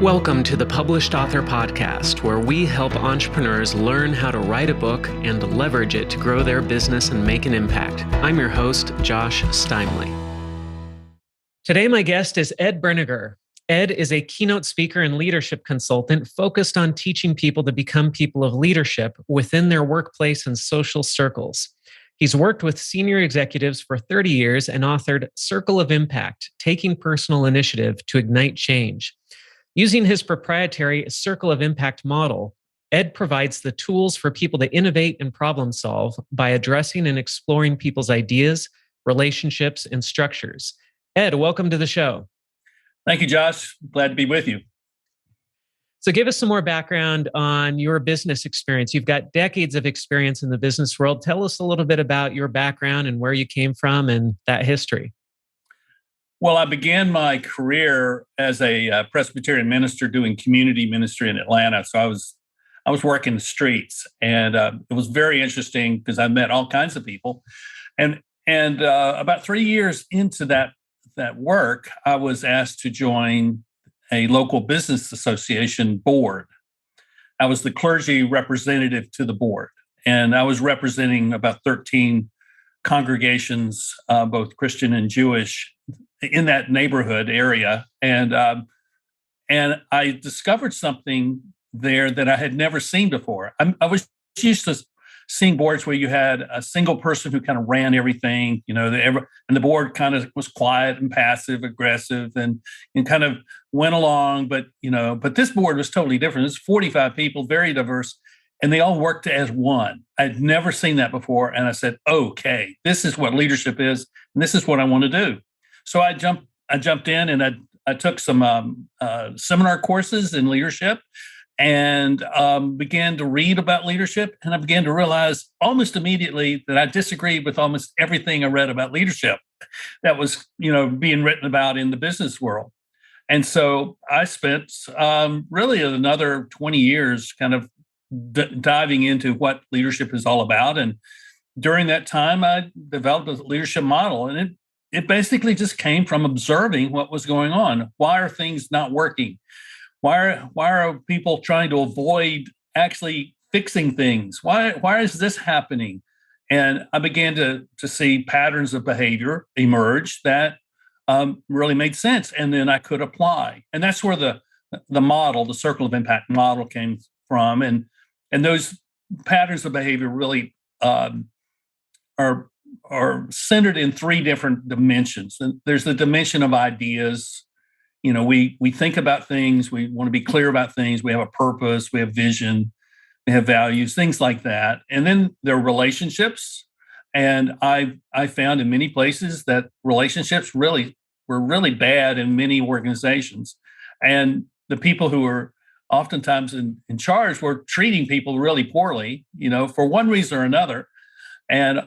Welcome to the Published Author Podcast, where we help entrepreneurs learn how to write a book and leverage it to grow their business and make an impact. I'm your host, Josh Steimle. Today, my guest is Ed Brenegar. Ed is a keynote speaker and leadership consultant focused on teaching people to become people of leadership within their workplace and social circles. He's worked with senior executives for 30 years and authored Circle of Impact, Taking Personal Initiative to Ignite Change. Using his proprietary Circle of Impact model, Ed provides the tools for people to innovate and problem solve by addressing and exploring people's ideas, relationships, and structures. Ed, welcome to the show. Thank you, Josh. Glad to be with you. So give us some more background on your business experience. You've got decades of experience in the business world. Tell us a little bit about your background and where you came from and that history. Well, I began my career as a Presbyterian minister doing community ministry in Atlanta. So I was working the streets, and it was very interesting because I met all kinds of people. And about 3 years into that work, I was asked to join a local business association board. I was the clergy representative to the board, and I was representing about 13 congregations, both Christian and Jewish, in that neighborhood area. And I discovered something there that I had never seen before. I was used to seeing boards where you had a single person who kind of ran everything, and the board kind of was quiet and passive aggressive and kind of went along. But this board was totally different. It's 45 people, very diverse, and they all worked as one. I'd never seen that before. And I said, okay, this is what leadership is, and this is what I want to do. So I jumped in and I took some seminar courses in leadership and began to read about leadership. And I began to realize almost immediately that I disagreed with almost everything I read about leadership that was, being written about in the business world. And so I spent really another 20 years kind of diving into what leadership is all about. And during that time, I developed a leadership model, and it basically just came from observing what was going on. Why are things not working? Why are people trying to avoid actually fixing things? Why is this happening? And I began to see patterns of behavior emerge that really made sense, and then I could apply. And that's where the model, the Circle of Impact model, came from. And those patterns of behavior really are centered in three different dimensions. And there's the dimension of ideas. We think about things. We want to be clear about things. We have a purpose. We have vision. We have values, things like that. And then there are relationships. And I found in many places that relationships were really bad in many organizations. And the people who were oftentimes in charge were treating people really poorly, for one reason or another.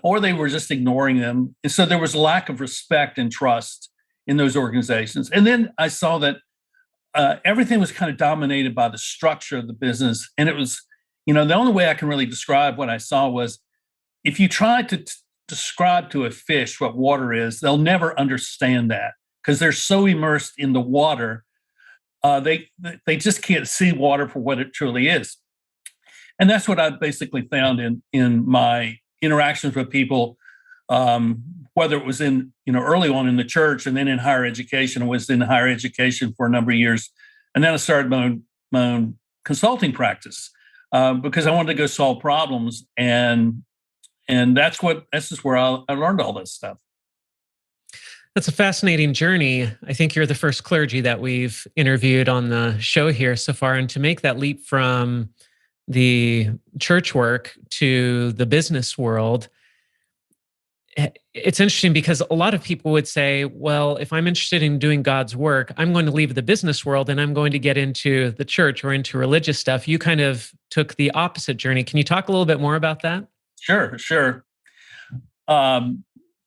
Or they were just ignoring them. And so there was a lack of respect and trust in those organizations. And then I saw that everything was kind of dominated by the structure of the business. And it was, the only way I can really describe what I saw was if you try to describe to a fish what water is, they'll never understand that because they're so immersed in the water. They just can't see water for what it truly is. And that's what I basically found in my interactions with people, whether it was in, early on in the church and then in higher education. I was in higher education for a number of years. And then I started my own consulting practice because I wanted to go solve problems. And that's just where I learned all this stuff. That's a fascinating journey. I think you're the first clergy that we've interviewed on the show here so far. And to make that leap from the church work to the business world, it's interesting because a lot of people would say, well, if I'm interested in doing God's work, I'm going to leave the business world and I'm going to get into the church or into religious stuff. You kind of took the opposite journey. Can you talk a little bit more about that? Sure. Well,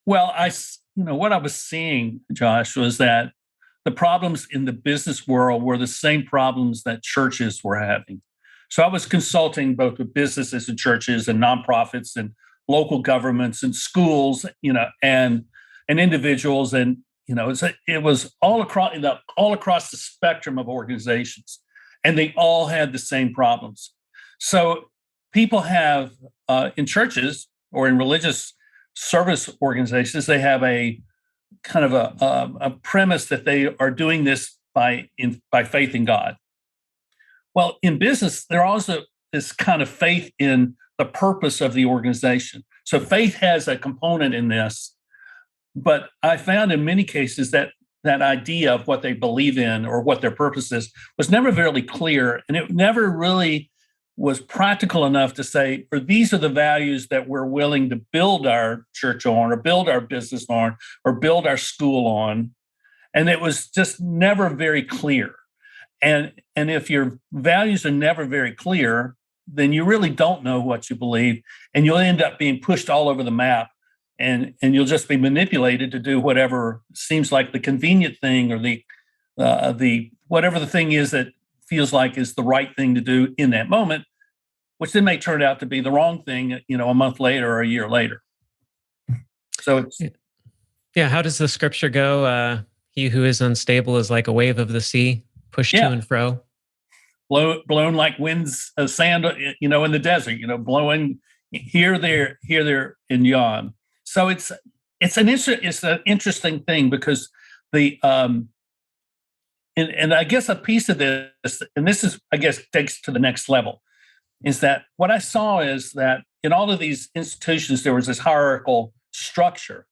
what I was seeing, Josh, was that the problems in the business world were the same problems that churches were having. So I was consulting both with businesses and churches and nonprofits and local governments and schools, and individuals. And, it was all across the spectrum of organizations, and they all had the same problems. So people have in churches or in religious service organizations, they have a kind of a premise that they are doing this by faith in God. Well, in business, there also is kind of faith in the purpose of the organization. So faith has a component in this, but I found in many cases that idea of what they believe in or what their purpose is was never very clear, and it never really was practical enough to say, or these are the values that we're willing to build our church on, or build our business on, or build our school on. And it was just never very clear. And if your values are never very clear, then you really don't know what you believe, and you'll end up being pushed all over the map, and you'll just be manipulated to do whatever seems like the convenient thing, or the whatever the thing is that feels like is the right thing to do in that moment, which then may turn out to be the wrong thing, a month later or a year later. So it's How does the scripture go? He who is unstable is like a wave of the sea, pushed to and fro. Blown like winds of sand, in the desert, blowing here, there, and yon. So it's an interesting thing, because the and I guess a piece of this, and this is, I guess, takes to the next level, is that what I saw is that in all of these institutions there was this hierarchical structure,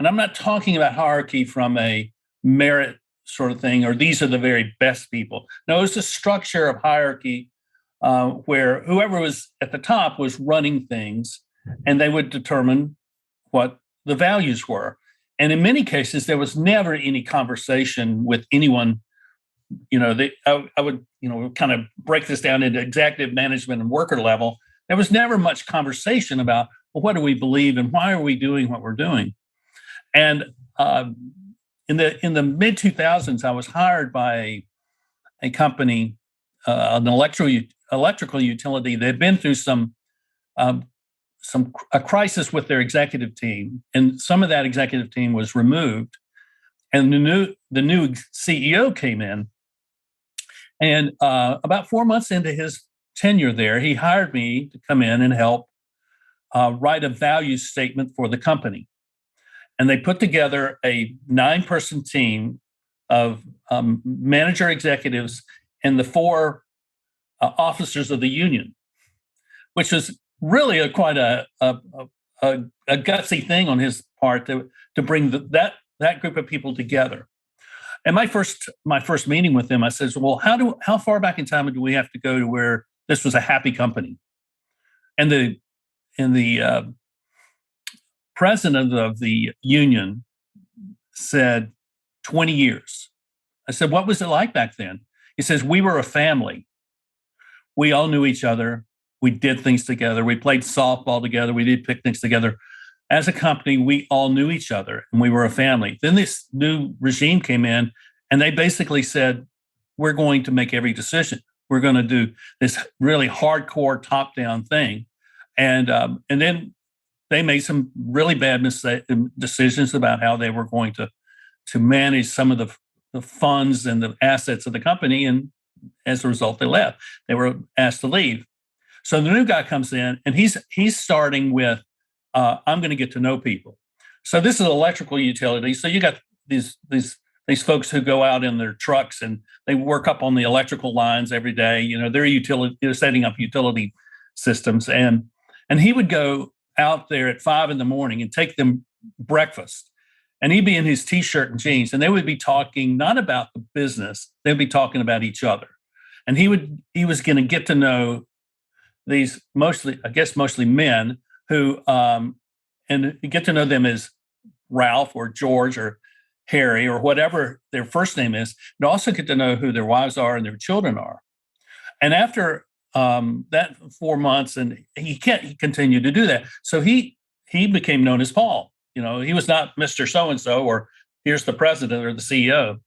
and I'm not talking about hierarchy from a merit sort of thing, or these are the very best people. No, it's a structure of hierarchy where whoever was at the top was running things, and they would determine what the values were. And in many cases, there was never any conversation with anyone. I would, kind of break this down into executive management and worker level. There was never much conversation about, well, what do we believe and why are we doing what we're doing? And in the mid 2000s, I was hired by a company, an electrical utility. They'd been through a crisis with their executive team, and some of that executive team was removed, and the new CEO came in, and about 4 months into his tenure there, he hired me to come in and help write a value statement for the company. And they put together a 9-person team of manager executives and the 4 officers of the union, which was really quite a gutsy thing on his part to bring that group of people together. And my first meeting with them, I said, well, how far back in time do we have to go to where this was a happy company? And the president of the union said 20 years. I said, what was it like back then? He says, we were a family. We all knew each other. We did things together. We played softball together. We did picnics together. As a company, we all knew each other, and we were a family. Then this new regime came in, and they basically said, we're going to make every decision. We're going to do this really hardcore top-down thing. And then they made some really bad decisions about how they were going to manage some of the funds and the assets of the company. And as a result, they left. They were asked to leave. So the new guy comes in, and he's starting with, I'm going to get to know people. So this is an electrical utility. So you got these folks who go out in their trucks and they work up on the electrical lines every day. They're setting up utility systems, and he would go out there at 5 a.m. and take them breakfast, and he'd be in his t-shirt and jeans, and they would be talking not about the business, they'd be talking about each other. And he was going to get to know these mostly men who, and get to know them as Ralph or George or Harry or whatever their first name is, and also get to know who their wives are and their children are. And after that 4 months, and he continued to do that. So he became known as Paul. He was not Mr. So-and-so, or here's the president or the CEO.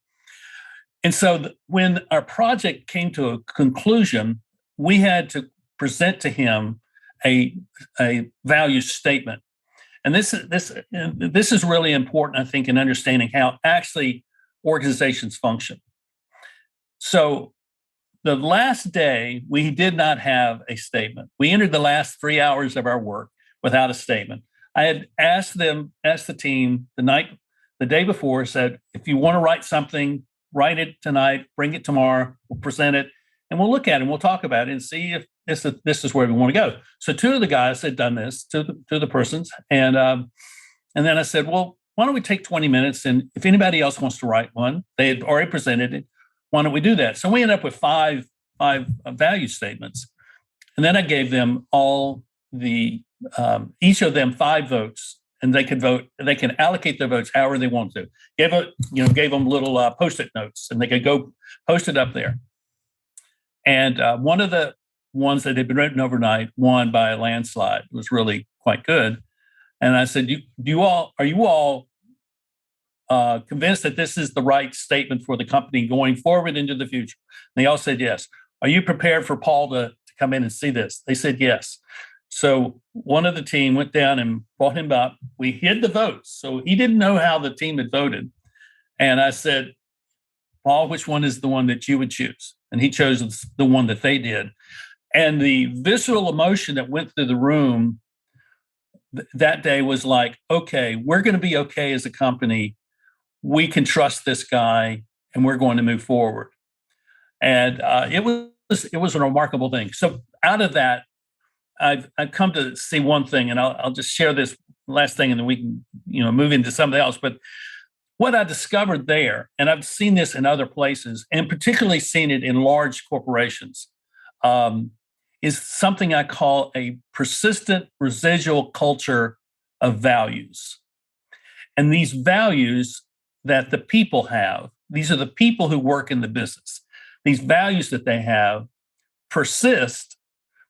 And so when our project came to a conclusion, we had to present to him a value statement. And this is really important, I think, in understanding how actually organizations function. So the last day, we did not have a statement. We entered the last 3 hours of our work without a statement. I had asked the team the day before, said, if you want to write something, write it tonight, bring it tomorrow, we'll present it, and we'll look at it and we'll talk about it and see if this is where we want to go. So 2 of the guys had done this to the persons. And then I said, well, why don't we take 20 minutes? And if anybody else wants to write one, they had already presented it. Why don't we do that? So we ended up with five value statements. And then I gave them all each of them 5 votes, and they could vote. They can allocate their votes however they want to. Gave them little Post-it notes, and they could go post it up there. And one of the ones that had been written overnight won by a landslide. It was really quite good. And I said, are you all convinced that this is the right statement for the company going forward into the future? And they all said yes. Are you prepared for Paul to come in and see this? They said yes. So one of the team went down and brought him up. We hid the votes, so he didn't know how the team had voted. And I said, Paul, which one is the one that you would choose? And he chose the one that they did. And the visceral emotion that went through the room that day was like, okay, we're going to be okay as a company. We can trust this guy, and we're going to move forward. And it was a remarkable thing. So out of that, I've come to see one thing, and I'll just share this last thing, and then we can move into something else. But what I discovered there, and I've seen this in other places, and particularly seen it in large corporations, is something I call a persistent residual culture of values. And these values that the people have, these are the people who work in the business. These values that they have persist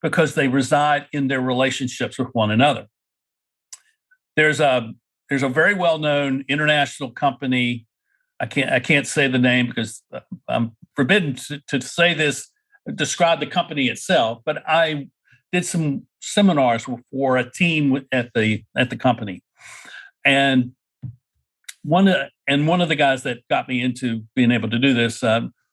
because they reside in their relationships with one another. There's a very well-known international company. I can't say the name because I'm forbidden to say this, describe the company itself. But I did some seminars for a team at the company, and one of the guys that got me into being able to do this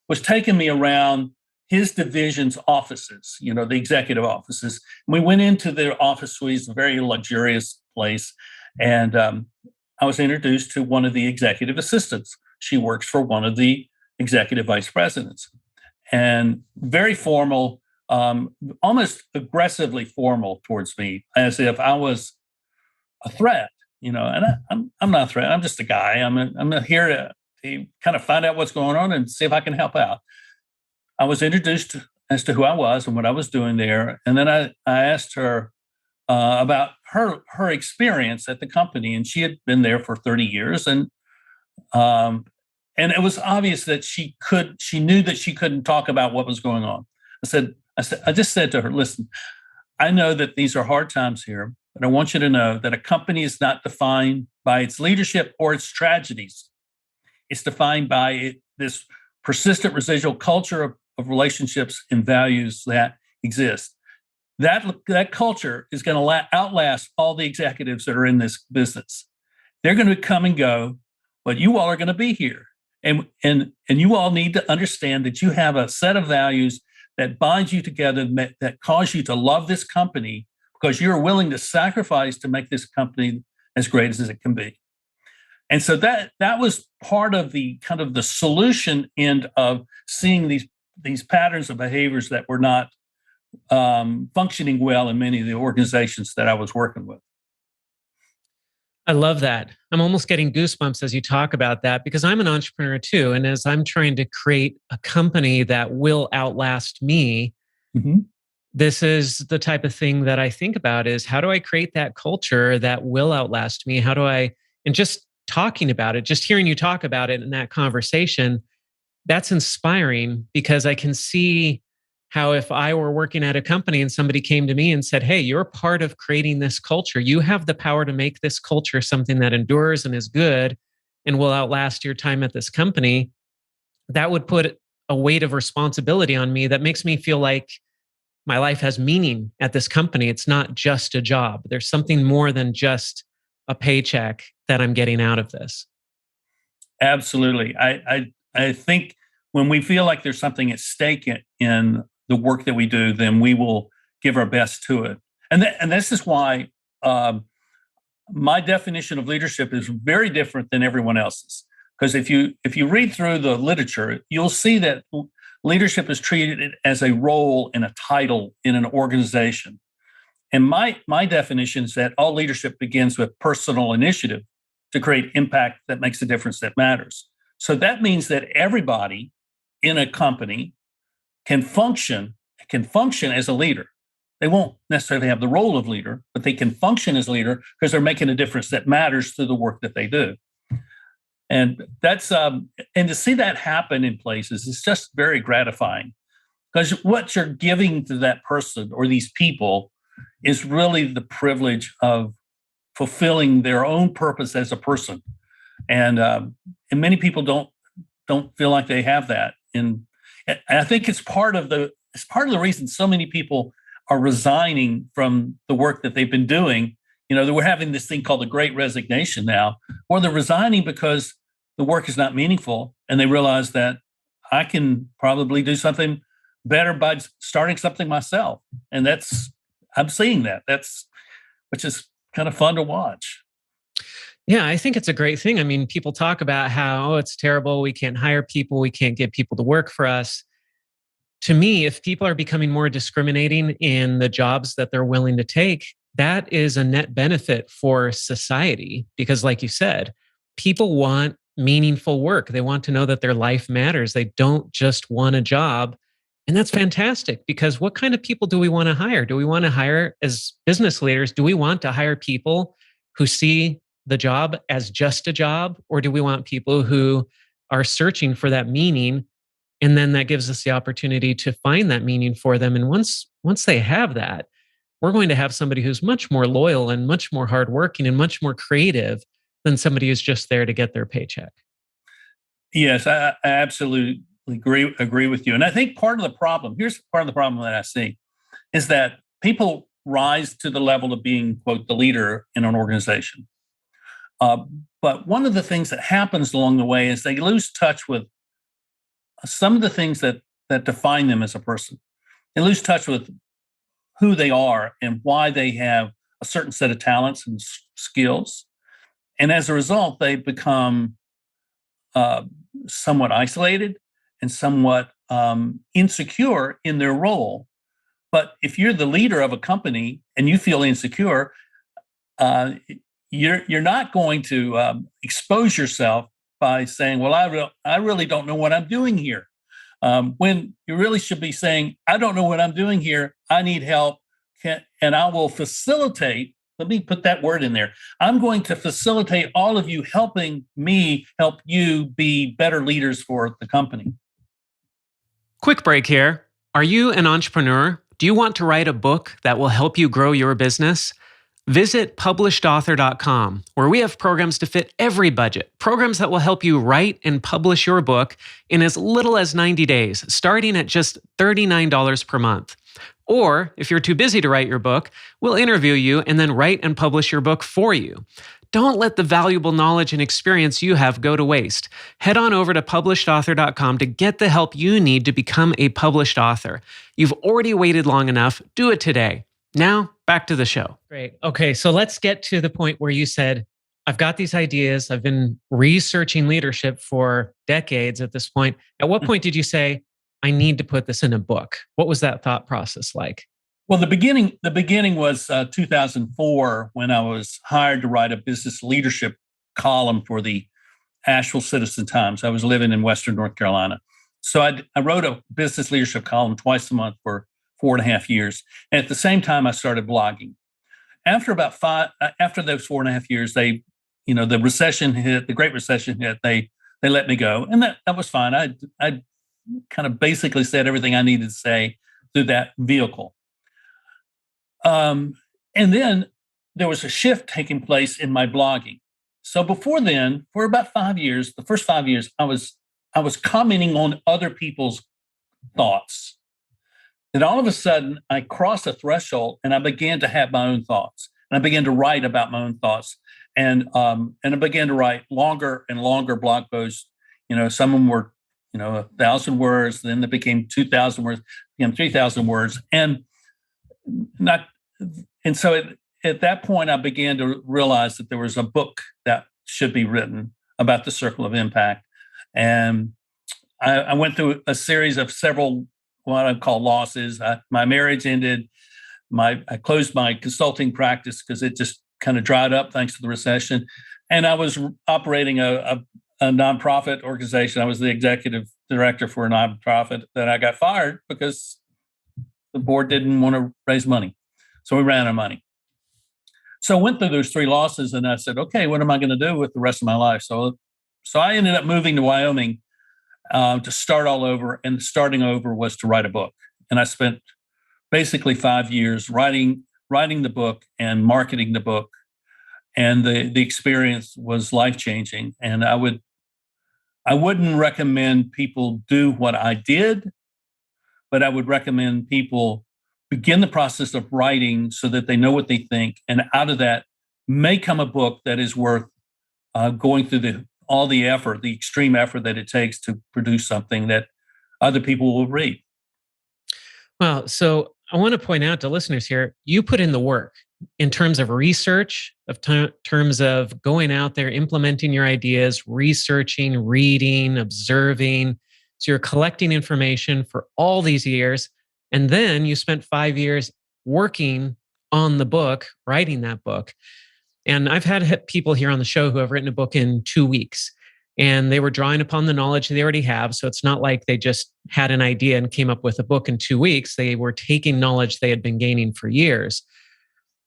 was taking me around his division's offices, the executive offices. We went into their office suites, a very luxurious place. And I was introduced to one of the executive assistants. She works for one of the executive vice presidents. And very formal, almost aggressively formal towards me, as if I was a threat, and I'm not a threat. I'm just a guy. I'm here to kind of find out what's going on and see if I can help out. I was introduced as to who I was and what I was doing there. And then I asked her about her experience at the company. And she had been there for 30 years. And it was obvious that she knew that she couldn't talk about what was going on. I just said to her, listen, I know that these are hard times here, but I want you to know that a company is not defined by its leadership or its tragedies. It's defined by this persistent residual culture of relationships and values that exist. That culture is going to outlast all the executives that are in this business. They're going to come and go, but you all are going to be here. And you all need to understand that you have a set of values that bind you together, that cause you to love this company because you're willing to sacrifice to make this company as great as it can be. And so that was part of the kind of the solution end of seeing these patterns of behaviors that were not functioning well in many of the organizations that I was working with. I love that. I'm almost getting goosebumps as you talk about that because I'm an entrepreneur too. And as I'm trying to create a company that will outlast me, this is the type of thing that I think about is how do I create that culture that will outlast me? And just talking about it, just hearing you talk about it in that conversation, that's inspiring because I can see how if I were working at a company and somebody came to me and said, hey, you're part of creating this culture. You have the power to make this culture something that endures and is good and will outlast your time at this company. That would put a weight of responsibility on me that makes me feel like my life has meaning at this company. It's not just a job. There's something more than just a paycheck that I'm getting out of this. Absolutely. I think when we feel like there's something at stake in the work that we do, then we will give our best to it. And this is why my definition of leadership is very different than everyone else's. Because if you read through the literature, you'll see that leadership is treated as a role and a title in an organization. And my definition is that all leadership begins with personal initiative to create impact that makes a difference that matters. So that means that everybody in a company can function as a leader. They won't necessarily have the role of leader, but they can function as leader because they're making a difference that matters through the work that they do. And that's and to see that happen in places is just very gratifying, because what you're giving to that person or these people is really the privilege of fulfilling their own purpose as a person. And many people don't feel like they have that. And I think it's part of the reason so many people are resigning from the work that they've been doing. We're having this thing called the Great Resignation now, or they're resigning because the work is not meaningful, and they realize that I can probably do something better by starting something myself. And I'm seeing that. Which is kind of fun to watch. Yeah, I think it's a great thing. I mean, people talk about how, it's terrible, we can't hire people, we can't get people to work for us. To me, if people are becoming more discriminating in the jobs that they're willing to take, that is a net benefit for society. Because like you said, people want meaningful work. They want to know that their life matters. They don't just want a job. And that's fantastic, because what kind of people do we want to hire? Do we want to hire, as business leaders, do we want to hire people who see the job as just a job? Or do we want people who are searching for that meaning? And then that gives us the opportunity to find that meaning for them. And once they have that, we're going to have somebody who's much more loyal and much more hardworking and much more creative than somebody who's just there to get their paycheck. Yes, I absolutely agree with you. And I think here's part of the problem that I see, is that people rise to the level of being, quote, the leader in an organization. But one of the things that happens along the way is they lose touch with some of the things that define them as a person. They lose touch with who they are and why they have a certain set of talents and skills. And as a result, they become somewhat isolated and somewhat insecure in their role. But if you're the leader of a company and you feel insecure, you're not going to expose yourself by saying, well, I really don't know what I'm doing here. When you really should be saying, I don't know what I'm doing here. I need help. And I will facilitate. Let me put that word in there. I'm going to facilitate all of you helping me help you be better leaders for the company. Quick break here. Are you an entrepreneur? Do you want to write a book that will help you grow your business? Visit publishedauthor.com, where we have programs to fit every budget, programs that will help you write and publish your book in as little as 90 days, starting at just $39 per month. Or if you're too busy to write your book, we'll interview you and then write and publish your book for you. Don't let the valuable knowledge and experience you have go to waste. Head on over to publishedauthor.com to get the help you need to become a published author. You've already waited long enough. Do it today. Now, back to the show. Great. Okay, so let's get to the point where you said, I've got these ideas. I've been researching leadership for decades at this point. At what point did you say, I need to put this in a book? What was that thought process like? Well, the beginning was 2004, when I was hired to write a business leadership column for the Asheville Citizen Times. I was living in Western North Carolina. So I wrote a business leadership column twice a month for 4.5 years. And at the same time, I started blogging. After those 4.5 years, the recession hit, the Great Recession hit, they let me go. And that was fine. I kind of basically said everything I needed to say through that vehicle. And then there was a shift taking place in my blogging. So before then, for about 5 years, the first 5 years, I was commenting on other people's thoughts. Then all of a sudden, I crossed a threshold and I began to have my own thoughts. and I began to write about my own thoughts. And I began to write longer and longer blog posts. Some of them were 1,000 words, then they became 2,000 words, became 3,000 words, so at that point I began to realize that there was a book that should be written about the circle of impact. And I went through a series of several what I call losses. My marriage ended. I closed my consulting practice because it just kind of dried up thanks to the recession. And I was operating a nonprofit organization. I was the executive director for a nonprofit that I got fired because the board didn't want to raise money. So we ran out of money. So I went through those 3 losses and I said, okay, what am I going to do with the rest of my life? So I ended up moving to Wyoming to start all over. And starting over was to write a book. And I spent basically 5 years writing the book and marketing the book. And the experience was life-changing. And I wouldn't recommend people do what I did, but I would recommend people begin the process of writing so that they know what they think. And out of that may come a book that is worth going through all the effort, the extreme effort that it takes to produce something that other people will read. Well, so I want to point out to listeners here, you put in the work in terms of research, terms of going out there, implementing your ideas, researching, reading, observing. So you're collecting information for all these years. And then you spent 5 years working on the book, writing that book. And I've had people here on the show who have written a book in 2 weeks, and they were drawing upon the knowledge they already have. So it's not like they just had an idea and came up with a book in 2 weeks. They were taking knowledge they had been gaining for years.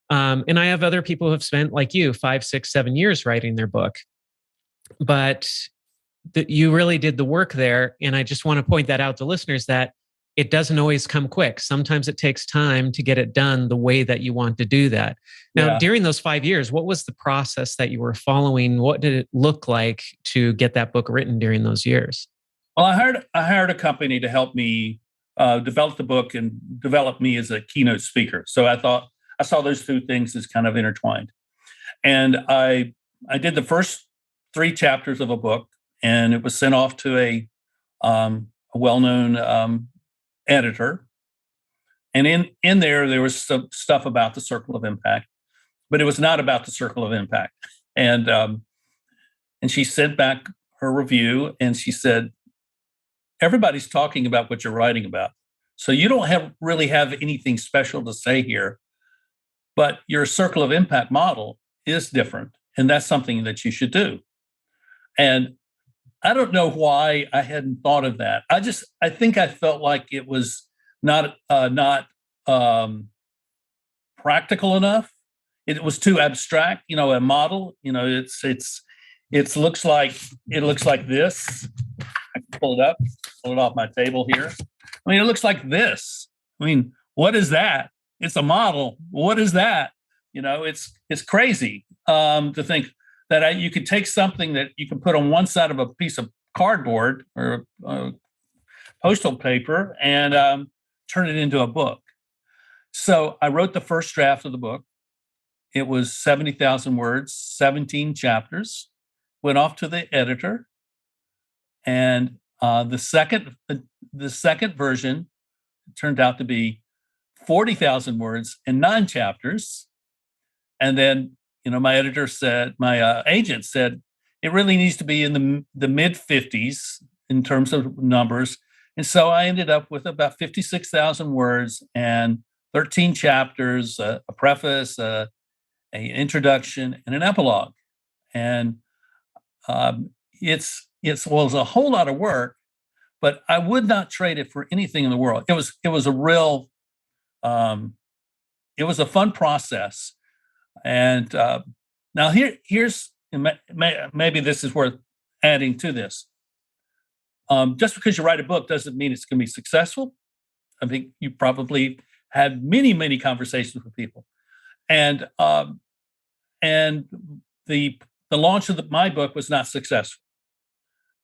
And I have other people who have spent, like you, 5, 6, 7 years writing their book. But you really did the work there. And I just want to point that out to listeners that it doesn't always come quick. Sometimes it takes time to get it done the way that you want to do that. Now, during those 5 years, what was the process that you were following? What did it look like to get that book written during those years? Well, I hired a company to help me develop the book and develop me as a keynote speaker. So I saw those 2 things as kind of intertwined. And I did the first 3 chapters of a book, and it was sent off to a well-known editor. And in there was some stuff about the circle of impact, but it was not about the circle of impact. And she sent back her review, and she said, everybody's talking about what you're writing about. So you don't really have anything special to say here, but your circle of impact model is different. And that's something that you should do. And I don't know why I hadn't thought of that. I think I felt like it was not practical enough. It was too abstract. A model. It looks like this. I can pull it off my table here. I mean, it looks like this. I mean, what is that? It's a model. What is that? It's crazy to think that you could take something that you can put on one side of a piece of cardboard or postal paper and turn it into a book. So I wrote the first draft of the book. It was 70,000 words, 17 chapters, went off to the editor. And the second version turned out to be 40,000 words and 9 chapters. And then my agent said, it really needs to be in the mid 50s in terms of numbers. And so I ended up with about 56,000 words and 13 chapters, a preface, an introduction, and an epilogue. And it was a whole lot of work, but I would not trade it for anything in the world. It was a real, it was a fun process. And now here's maybe this is worth adding to this. Just because you write a book doesn't mean it's going to be successful. I think you probably had many, many conversations with people, and the launch of my book was not successful.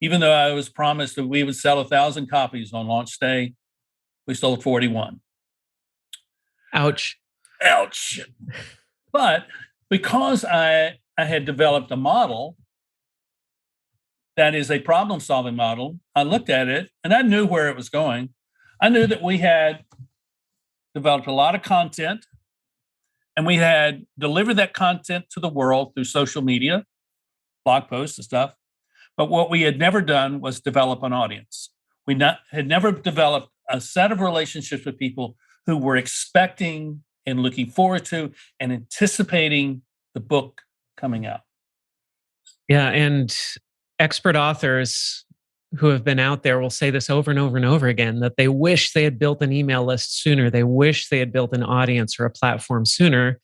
Even though I was promised that we would sell 1,000 copies on launch day, we sold 41. Ouch. But because I had developed a model that is a problem-solving model, I looked at it and I knew where it was going. I knew that we had developed a lot of content and we had delivered that content to the world through social media, blog posts and stuff. But what we had never done was develop an audience. Had never developed a set of relationships with people who were expecting and looking forward to and anticipating the book coming out. Yeah. And expert authors who have been out there will say this over and over and over again, that they wish they had built an email list sooner. They wish they had built an audience or a platform sooner.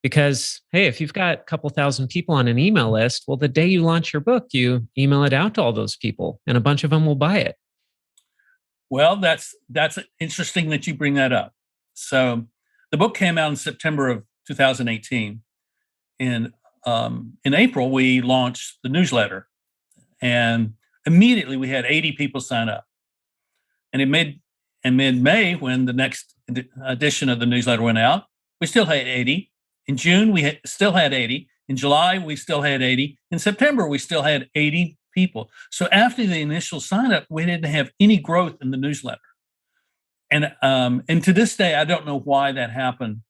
Because, hey, if you've got a couple thousand people on an email list, well, the day you launch your book, you email it out to all those people and a bunch of them will buy it. Well, that's interesting that you bring that up. So the book came out in September of 2018. In April, we launched the newsletter. And immediately we had 80 people sign up. And in mid-May, when the next edition of the newsletter went out, we still had 80. In June, we still had 80. In July, we still had 80. In September, we still had 80 people. So after the initial sign up, we didn't have any growth in the newsletter. And to this day, I don't know why that happened,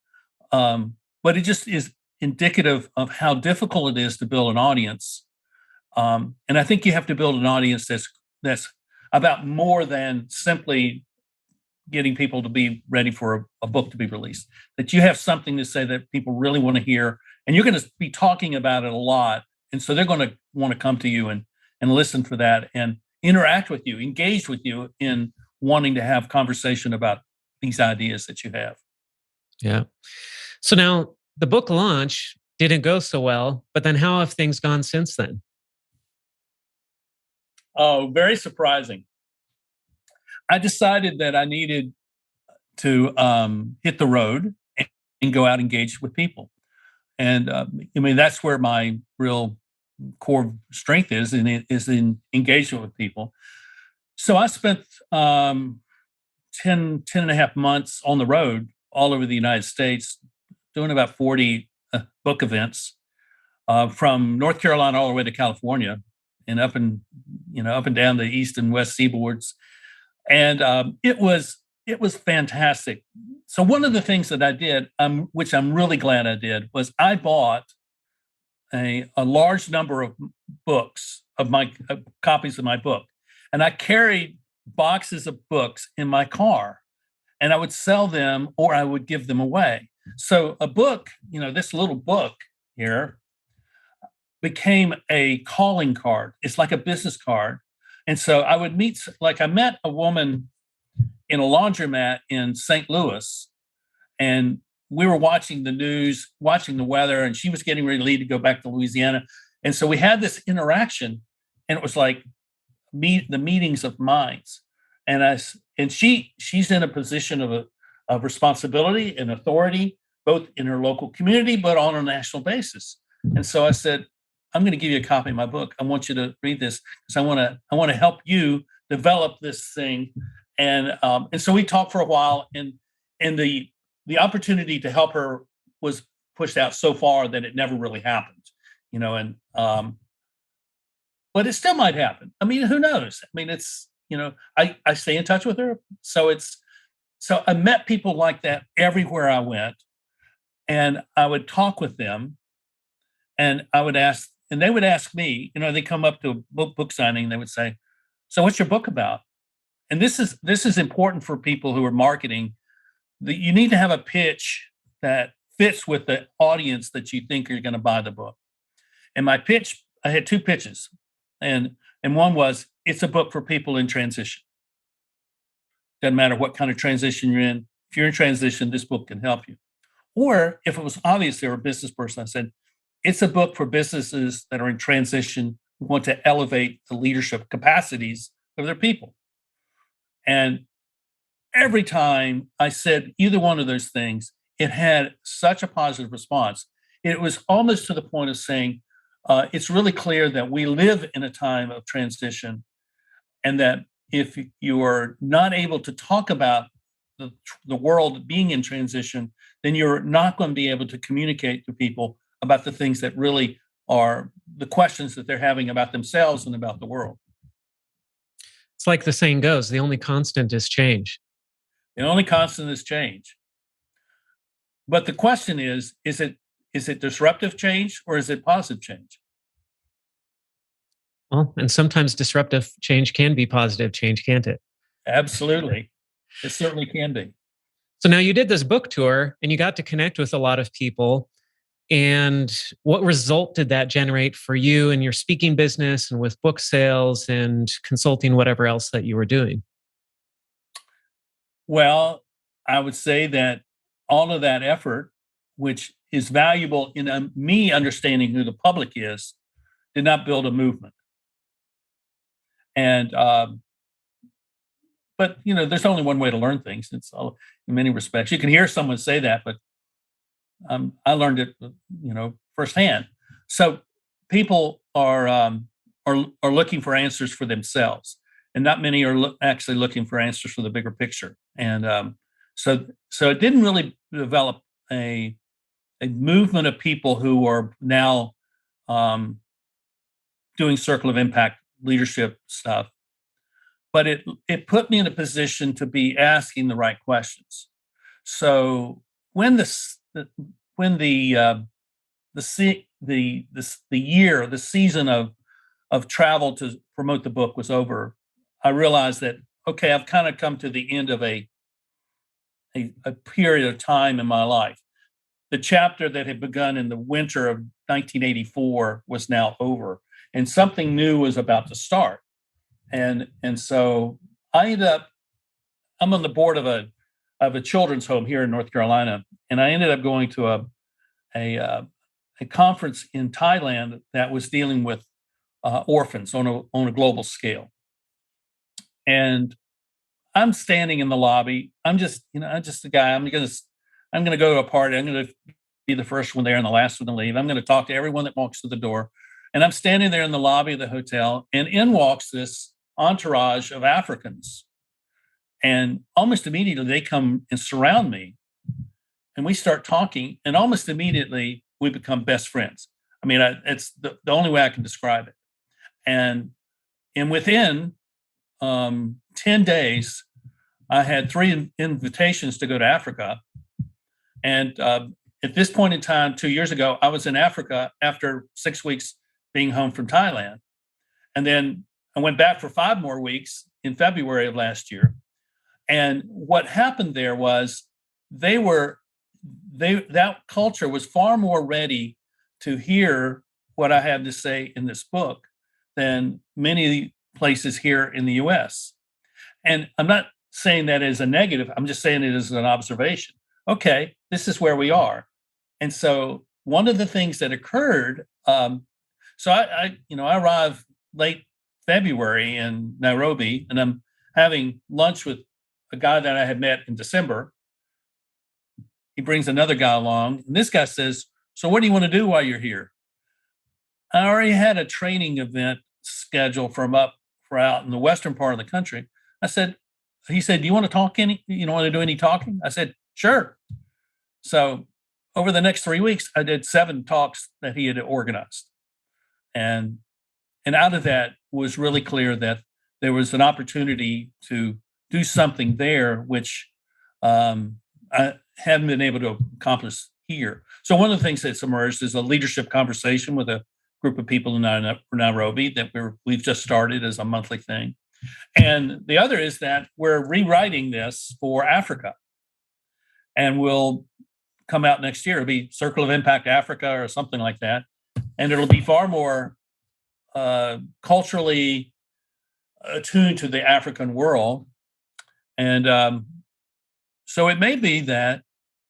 but it just is indicative of how difficult it is to build an audience. And I think you have to build an audience that's about more than simply getting people to be ready for a book to be released. That you have something to say that people really want to hear, and you're going to be talking about it a lot. And so they're going to want to come to you and listen for that and interact with you, engage with you in wanting to have conversation about these ideas that you have. Yeah. So now the book launch didn't go so well, but then how have things gone since then? Oh, very surprising. I decided that I needed to hit the road and go out and engage with people. And that's where my real core strength is in engagement with people. So I spent 10 and a half months on the road all over the United States, doing about 40 book events from North Carolina all the way to California and up and down the east and west seaboards. And it was fantastic. So one of the things that I did, which I'm really glad I did, was I bought a large number of books of my copies of my book, and I carried boxes of books in my car, and I would sell them or I would give them away. So a book, this little book here, became a calling card. It's like a business card. And so I would I met a woman in a laundromat in St. Louis, and we were watching the news, watching the weather, and she was getting ready to leave to go back to Louisiana. And so we had this interaction, and it was like the meetings of minds. And she's in a position of responsibility and authority, both in her local community, but on a national basis. And so I said, I'm going to give you a copy of my book. I want you to read this because I want to help you develop this thing. And so we talked for a while, and the opportunity to help her was pushed out so far that it never really happened, but it still might happen. I mean, who knows? I mean, it's, I stay in touch with her. So I met people like that everywhere I went, and I would talk with them, and I would ask, and they would ask me, they come up to a book signing, and they would say, so what's your book about? And this is important for people who are marketing. That you need to have a pitch that fits with the audience that you think are going to buy the book. And my pitch, I had two pitches, and one was, it's a book for people in transition. Doesn't matter what kind of transition you're in. If you're in transition, this book can help you. Or if it was obvious they were a business person, I said, it's a book for businesses that are in transition who want to elevate the leadership capacities of their people. And every time I said either one of those things, it had such a positive response. It was almost to the point of saying, it's really clear that we live in a time of transition, and that if you are not able to talk about the world being in transition, then you're not going to be able to communicate to people about the things that really are the questions that they're having about themselves and about the world. It's like the saying goes, the only constant is change. The only constant is change. But the question is it disruptive change or is it positive change? Well, and sometimes disruptive change can be positive change, can't it? Absolutely. It certainly can be. So now you did this book tour and you got to connect with a lot of people. And what result did that generate for you and your speaking business and with book sales and consulting, whatever else that you were doing? Well, I would say that all of that effort, which is valuable in me understanding who the public is, did not build a movement. And but there's only one way to learn things. It's all, in many respects. You can hear someone say that, but I learned it, firsthand. So people are looking for answers for themselves, and not many are actually looking for answers for the bigger picture. And so it didn't really develop a movement of people who are now doing circle of impact leadership stuff. But it put me in a position to be asking the right questions. So when the season of travel to promote the book was over, I realized that, okay, I've kind of come to the end of a period of time in my life. The chapter that had begun in the winter of 1984 was now over, and something new was about to start. And so I'm on the board of a children's home here in North Carolina, and I ended up going to a conference in Thailand that was dealing with orphans on a global scale. And I'm standing in the lobby. I'm just a guy. I'm gonna go to a party. I'm gonna be the first one there and the last one to leave. I'm gonna talk to everyone that walks through the door. And I'm standing there in the lobby of the hotel, and in walks this entourage of Africans. And almost immediately they come and surround me, and we start talking, and almost immediately we become best friends. I mean, it's the only way I can describe it. And within 10 days, I had 3 invitations to go to Africa. And at this point in time, 2 years ago, I was in Africa after 6 weeks being home from Thailand. And then I went back for 5 more weeks in February of last year. And what happened there was that culture was far more ready to hear what I have to say in this book than many places here in the US. And I'm not saying that as a negative, I'm just saying it as an observation. Okay, this is where we are. And so one of the things that occurred, so I arrived late February in Nairobi, and I'm having lunch with a guy that I had met in December. He brings another guy along, and this guy says, "So what do you want to do while you're here?" I already had a training event scheduled for out in the western part of the country. He said, "Do you want to talk want to do any talking?" I said, "Sure." So over the next 3 weeks, I did 7 talks that he had organized. And out of that was really clear that there was an opportunity to do something there, which I haven't been able to accomplish here. So one of the things that's emerged is a leadership conversation with a group of people in Nairobi that we've just started as a monthly thing. And the other is that we're rewriting this for Africa, and will come out next year. It'll be Circle of Impact Africa or something like that. And it'll be far more culturally attuned to the African world. And so it may be that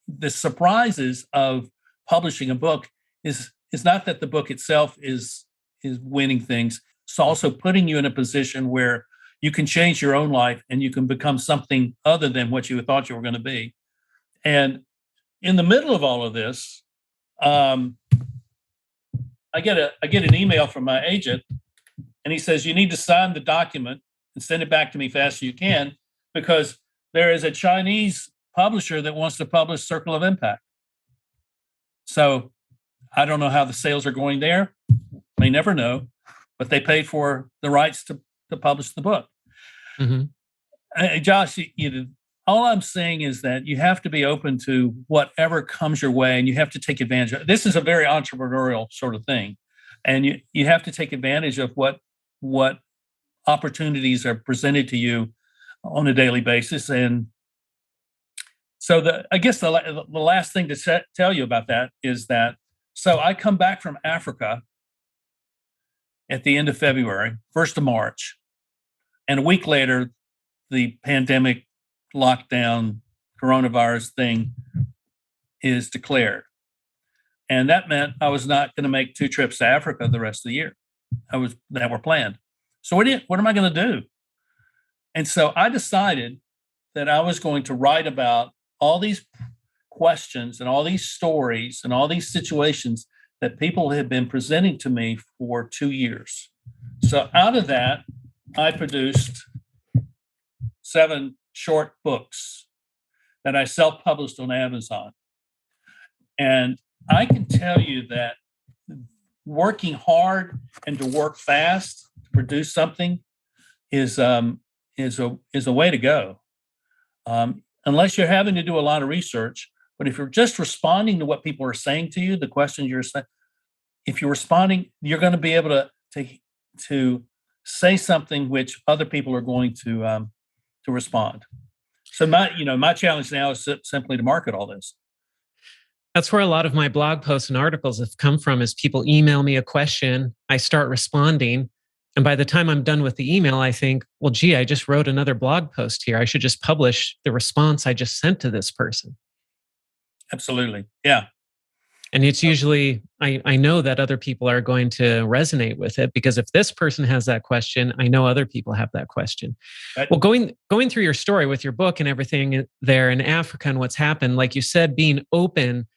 the surprises of publishing a book is not that the book itself is winning things. It's also putting you in a position where you can change your own life and you can become something other than what you thought you were going to be. And in the middle of all of this, I get an email from my agent, and he says, "You need to sign the document and send it back to me fast as you can, because there is a Chinese publisher that wants to publish Circle of Impact. So I don't know how the sales are going there. May never know, but they paid for the rights to publish the book. Josh, all I'm saying is that you have to be open to whatever comes your way, and you have to take advantage of it. This is a very entrepreneurial sort of thing, and you have to take advantage of what opportunities are presented to you on a daily basis. And so I guess the last thing to tell you about that is that, so I come back from Africa at the end of February, 1st of March, and a week later, the pandemic lockdown coronavirus thing is declared. And that meant I was not going to make 2 trips to Africa the rest of the year that were planned. So what am I going to do? And so I decided that I was going to write about all these questions and all these stories and all these situations that people had been presenting to me for 2 years. So out of that, I produced 7 short books that I self-published on Amazon. And I can tell you that working hard and to work fast to produce something is a way to go. Unless you're having to do a lot of research, but if you're just responding to what people are saying to you, the questions you're saying, if you're responding, you're going to be able to say something which other people are going to respond. So my challenge now is simply to market all this. That's where a lot of my blog posts and articles have come from, is people email me a question, I start responding, and by the time I'm done with the email, I think, well, gee, I just wrote another blog post here. I should just publish the response I just sent to this person. Absolutely. Yeah. And it's usually, I know that other people are going to resonate with it, because if this person has that question, I know other people have that question. Well, going through your story with your book and everything there in Africa and what's happened, like you said, being open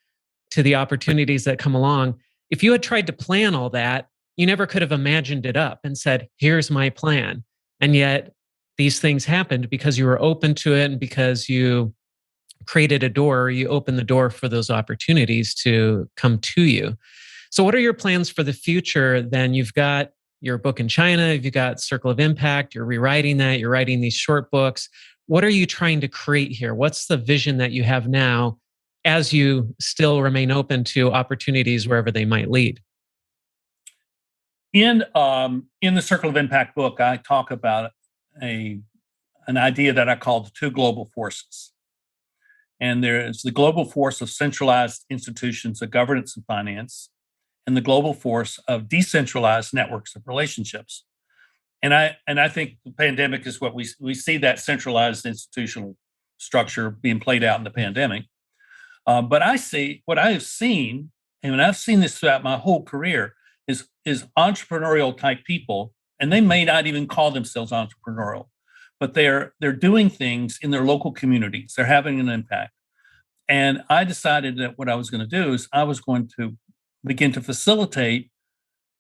to the opportunities that come along. If you had tried to plan all that, you never could have imagined it up and said, here's my plan. And yet these things happened because you were open to it and because you created a door, or you opened the door for those opportunities to come to you. So what are your plans for the future? Then you've got your book in China, you've got Circle of Impact, you're rewriting that, you're writing these short books. What are you trying to create here? What's the vision that you have now as you still remain open to opportunities wherever they might lead? In the Circle of Impact book, I talk about an idea that I call the 2 global forces. And there is the global force of centralized institutions of governance and finance, and the global force of decentralized networks of relationships. And I think the pandemic is what we see, that centralized institutional structure being played out in the pandemic. But I see what I have seen, and I've seen this throughout my whole career, is entrepreneurial type people, and they may not even call themselves entrepreneurial, but they're doing things in their local communities. They're having an impact. And I decided that what I was going to do is I was going to begin to facilitate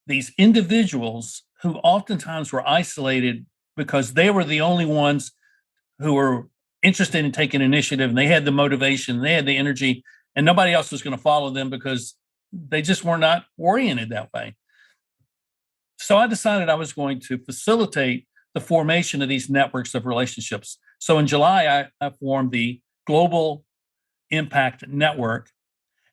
these individuals who oftentimes were isolated because they were the only ones who were interested in taking initiative, and they had the motivation, they had the energy, and nobody else was going to follow them because they just were not oriented that way. So I decided I was going to facilitate the formation of these networks of relationships. So in July, I formed the Global Impact Network.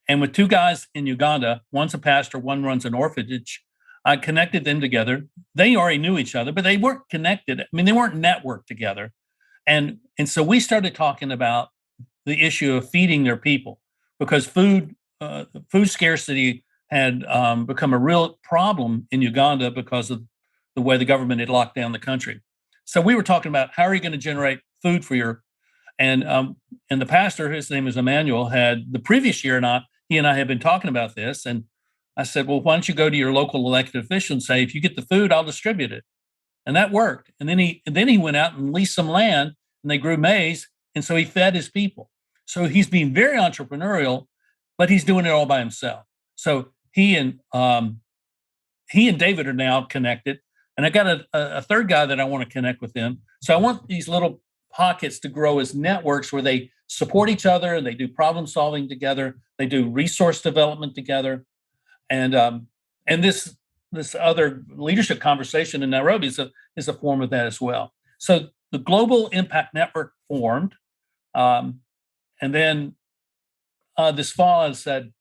And with 2 guys in Uganda, one's a pastor, one runs an orphanage, I connected them together. They already knew each other, but they weren't connected. I mean, they weren't networked together. And so we started talking about the issue of feeding their people, because food scarcity had become a real problem in Uganda because of the way the government had locked down the country. So we were talking about, how are you going to generate food for your, and the pastor, his name is Emmanuel, had the previous year, he and I had been talking about this. And I said, well, why don't you go to your local elected official and say, if you get the food, I'll distribute it. And that worked. And then he went out and leased some land, and they grew maize. And so he fed his people. So he's being very entrepreneurial, but he's doing it all by himself. So he and David are now connected. And I got a third guy that I want to connect with him. So I want these little pockets to grow as networks where they support each other and they do problem solving together, they do resource development together, and this other leadership conversation in Nairobi is a form of that as well. So the Global Impact Network formed, and then this fall I said,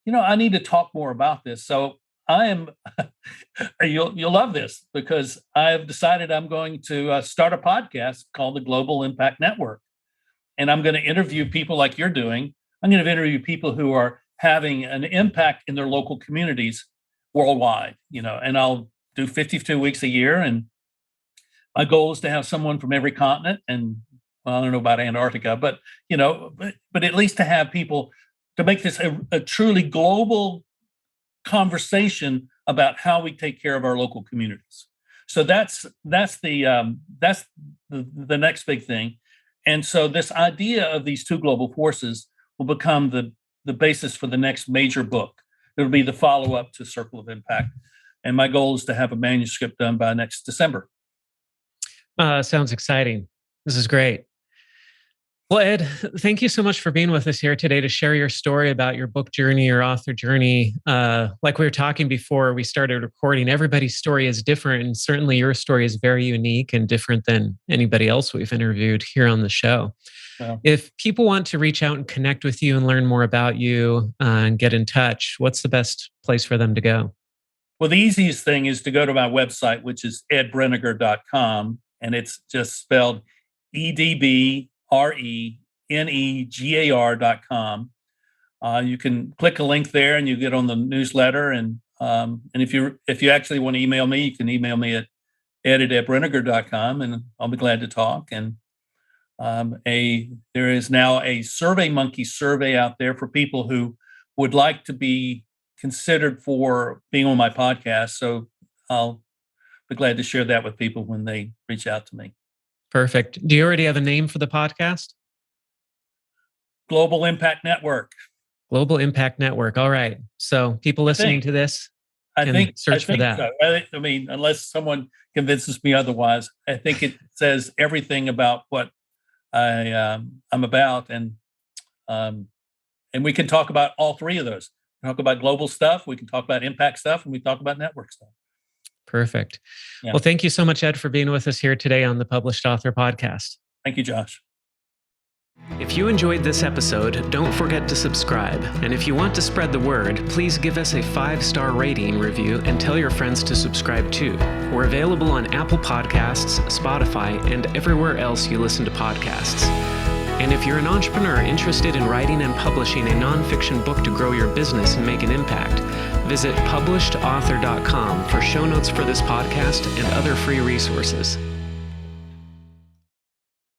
I need to talk more about this. So I am, you'll love this, because I have decided I'm going to start a podcast called the Global Impact Network. And I'm going to interview people like you're doing. I'm going to interview people who are having an impact in their local communities worldwide, and I'll do 52 weeks a year. And my goal is to have someone from every continent. And well, I don't know about Antarctica, but, but at least to have people to make this a truly global conversation about how we take care of our local communities. So that's the next big thing. And so this idea of these two global forces will become the basis for the next major book. It'll be the follow-up to Circle of Impact. And my goal is to have a manuscript done by next December. Sounds exciting. This is great. Well, Ed, thank you so much for being with us here today to share your story about your book journey, your author journey. Like we were talking before we started recording, everybody's story is different. And certainly your story is very unique and different than anybody else we've interviewed here on the show. Yeah. If people want to reach out and connect with you and learn more about you and get in touch, what's the best place for them to go? Well, the easiest thing is to go to my website, which is edbrenegar.com. And it's just spelled EDBRENEGAR.com. You can click a link there and you get on the newsletter. And if you actually want to email me, you can email me at ed@brenegar.com, and I'll be glad to talk. And there is now a SurveyMonkey survey out there for people who would like to be considered for being on my podcast. So I'll be glad to share that with people when they reach out to me. Perfect. Do you already have a name for the podcast? Global Impact Network. Global Impact Network. All right. So people listening to this can search for that. So. I mean, unless someone convinces me otherwise, I think it says everything about what I'm about, and we can talk about all three of those. We can talk about global stuff, we can talk about impact stuff, and we talk about network stuff. Perfect. Yeah. Well, thank you so much, Ed, for being with us here today on the Published Author Podcast. Thank you, Josh. If you enjoyed this episode, don't forget to subscribe. And if you want to spread the word, please give us a 5-star rating review and tell your friends to subscribe too. We're available on Apple Podcasts, Spotify, and everywhere else you listen to podcasts. And if you're an entrepreneur interested in writing and publishing a nonfiction book to grow your business and make an impact, visit publishedauthor.com for show notes for this podcast and other free resources.